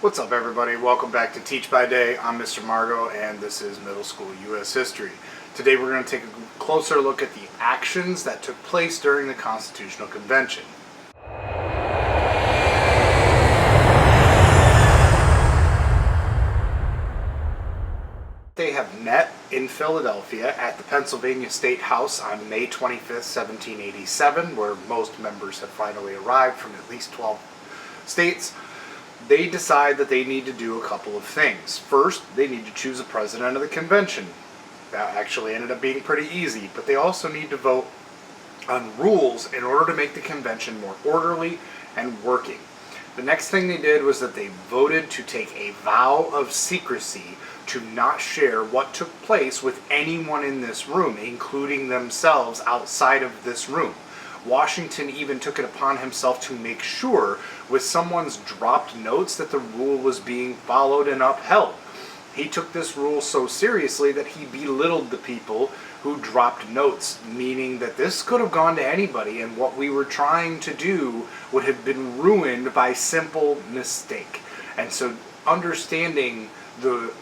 What's up, everybody? Welcome back to Teach by Day. I'm Mr. Margo, and this is Middle School U.S. History. Today we're going to take a closer look at the actions that took place during the Constitutional Convention. They have met in Philadelphia at the Pennsylvania State House on May 25th, 1787, where most members have finally arrived from at least 12 states. They decide that they need to do a couple of things. First, they need to choose a president of the convention. That actually ended up being pretty easy, but they also need to vote on rules in order to make the convention more orderly and working. The next thing they did was that they voted to take a vow of secrecy to not share what took place with anyone in this room, including themselves outside of this room. Washington even took it upon himself to make sure with someone's dropped notes that the rule was being followed and upheld. He took this rule so seriously that he belittled the people who dropped notes, meaning that this could have gone to anybody and what we were trying to do would have been ruined by simple mistake. And so understanding the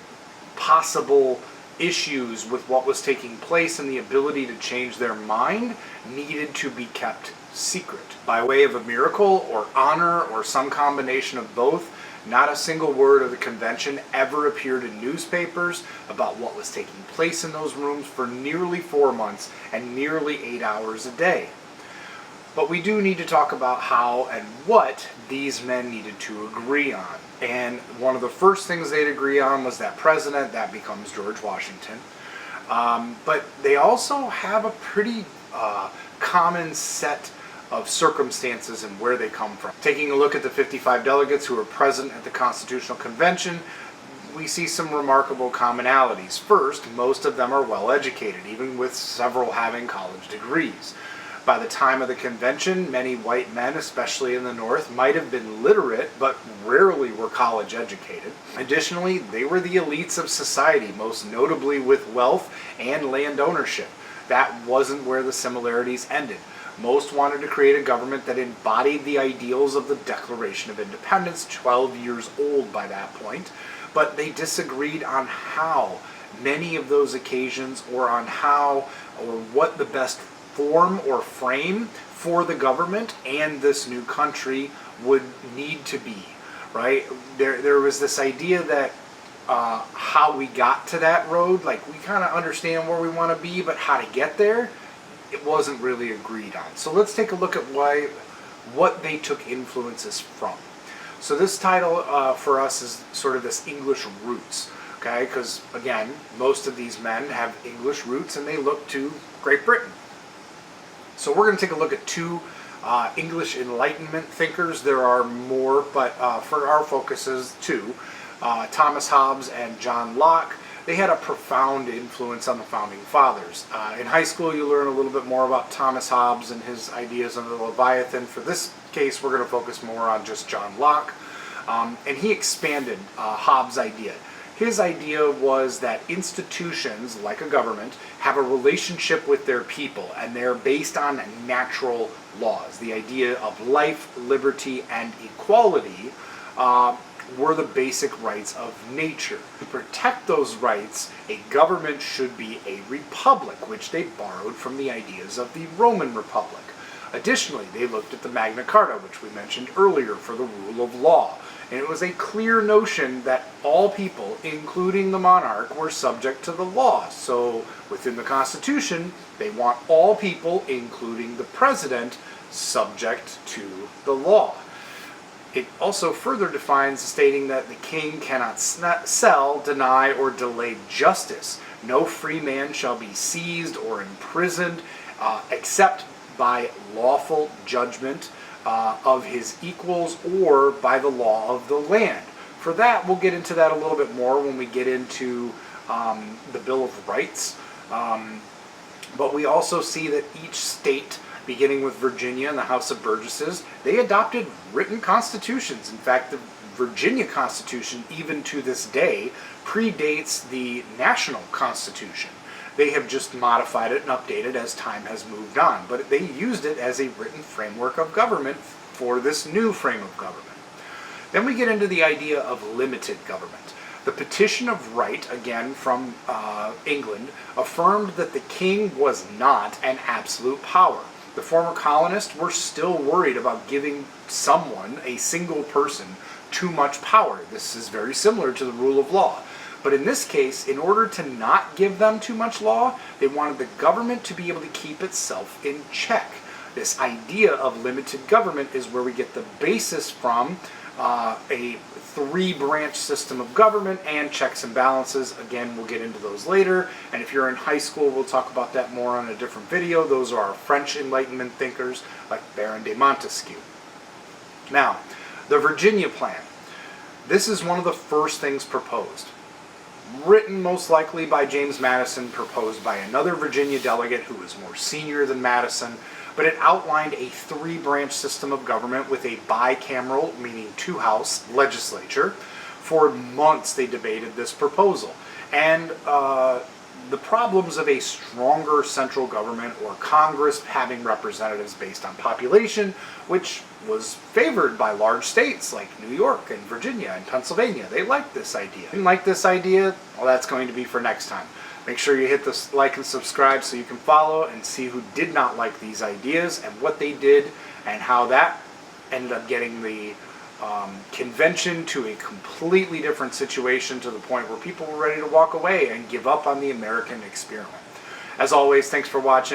possible issues with what was taking place and the ability to change their mind needed to be kept secret. By way of a miracle or honor or some combination of both, not a single word of the convention ever appeared in newspapers about what was taking place in those rooms for nearly 4 months and nearly 8 hours a day. But we do need to talk about how and what these men needed to agree on. And one of the first things they'd agree on was that president. That becomes George Washington. But they also have a pretty common set of circumstances and where they come from. Taking a look at the 55 delegates who were present at the Constitutional Convention, we see some remarkable commonalities. First, most of them are well educated, even with several having college degrees. By the time of the convention, many white men, especially in the North, might have been literate, but rarely were college educated. Additionally, they were the elites of society, most notably with wealth and land ownership. That wasn't where the similarities ended. Most wanted to create a government that embodied the ideals of the Declaration of Independence, 12 years old by that point, but they disagreed on how many of those occasions or on how or what the best form or frame for the government and this new country would need to be, right? There was this idea that how we got to that road, like we kind of understand where we want to be, but how to get there, it wasn't really agreed on. So let's take a look at what they took influences from. So this title for us is sort of this English roots, okay? Because again, most of these men have English roots and they look to Great Britain. So we're going to take a look at two English Enlightenment thinkers. There are more, but for our focuses, two. Thomas Hobbes and John Locke. They had a profound influence on the Founding Fathers. In high school, you learn a little bit more about Thomas Hobbes and his ideas on the Leviathan. For this case, we're going to focus more on just John Locke. And he expanded Hobbes' idea. His idea was that institutions, like a government, have a relationship with their people, and they're based on natural laws. The idea of life, liberty, and equality were the basic rights of nature. To protect those rights, a government should be a republic, which they borrowed from the ideas of the Roman Republic. Additionally, they looked at the Magna Carta, which we mentioned earlier, for the rule of law. And it was a clear notion that all people, including the monarch, were subject to the law. So within the Constitution, they want all people, including the president, subject to the law. It also further defines, stating that the king cannot sell, deny, or delay justice. No free man shall be seized or imprisoned except by lawful judgment of his equals or by the law of the land. For that, we'll get into that a little bit more when we get into the Bill of Rights. But we also see that each state, beginning with Virginia and the House of Burgesses, they adopted written constitutions. In fact, the Virginia Constitution, even to this day, predates the national Constitution. They have just modified it and updated as time has moved on, but they used it as a written framework of government for this new frame of government. Then we get into the idea of limited government. The Petition of Right, again from England, affirmed that the king was not an absolute power. The former colonists were still worried about giving someone, a single person, too much power. This is very similar to the rule of law. But in this case, in order to not give them too much law, they wanted the government to be able to keep itself in check. This idea of limited government is where we get the basis from a three-branch system of government and checks and balances. Again, we'll get into those later. And if you're in high school, we'll talk about that more on a different video. Those are our French Enlightenment thinkers like Baron de Montesquieu. Now, the Virginia Plan. This is one of the first things proposed. Written most likely by James Madison, proposed by another Virginia delegate who was more senior than Madison, but it outlined a three-branch system of government with a bicameral, meaning two-house, legislature. For months they debated this proposal. And the problems of a stronger central government or Congress having representatives based on population, which was favored by large states like New York and Virginia and Pennsylvania. They liked this idea. Didn't like this idea? Well, that's going to be for next time. Make sure you hit the like and subscribe so you can follow and see who did not like these ideas and what they did and how that ended up getting the convention to a completely different situation, to the point where people were ready to walk away and give up on the American experiment. As always, thanks for watching.